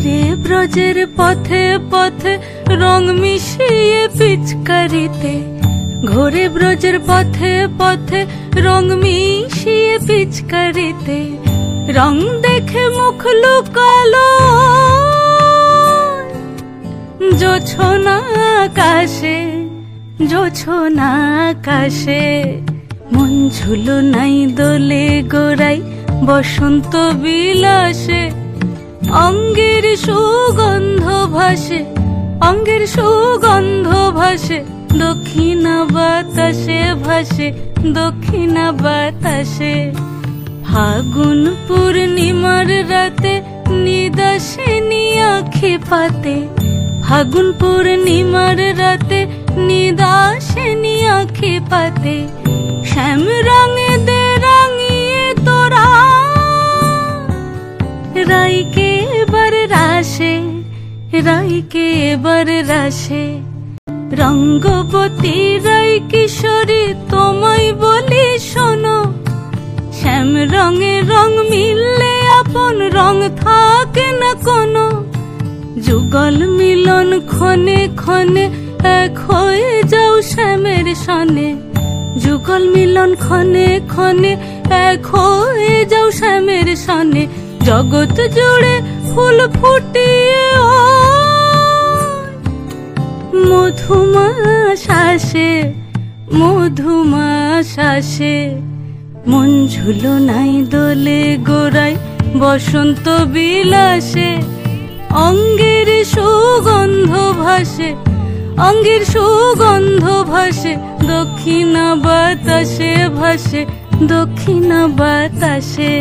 ঘোরে ব্রজের পথে পথে রং মিশিয়ে পিচকারিতে, ঘোরে ব্রজের পথে পথে রং মিশিয়ে পিচকারিতে, রং দেখে মুখ লুকালো জোছনা আকাশে, জোছনা আকাশে। মন ঝুলো নাই দোলে গোড়াই বসন্ত বিলাসে, অঙ্গের সুগন্ধ ভাসে, অঙ্গের সুগন্ধ ভাসে, দক্ষিণা বাতাসে ভাসে, দক্ষিণা বাতাসে। ফাগুন পূর্ণিমার রাতে নিদাসিনী আঁখি পাতে, ফাগুন পূর্ণিমার রাতে নিদাসিনী আঁখি পাতে, শ্যাম রঙে দে রাঙিয়ে তোরা রাইকে এবার রাশে, রাইকে এবার রাশে। রঙ্গবতী রাই কিশোরী তোমায় বলি শোনো, শ্যাম রঙে রং মিললে আপন রং থাকে না কোনো, যুগল মিলন ক্ষণে ক্ষণে এক হয়ে যাও শ্যামের সনে, যুগল মিলন ক্ষণে ক্ষণে এক হয়ে যাও শ্যামের সনে। জগৎ জুড়ে ফুল ফুটিয়ে ও মধুমাশাসে, মধুমাশাসে। মন ঝুলো নাই দোলে গোড়াই বসন্ত বিলাসে, অঙ্গের সুগন্ধ ভাসে, অঙ্গের সুগন্ধ ভাসে, দক্ষিণা বাতাসে ভাসে, দক্ষিণা বাতাসে।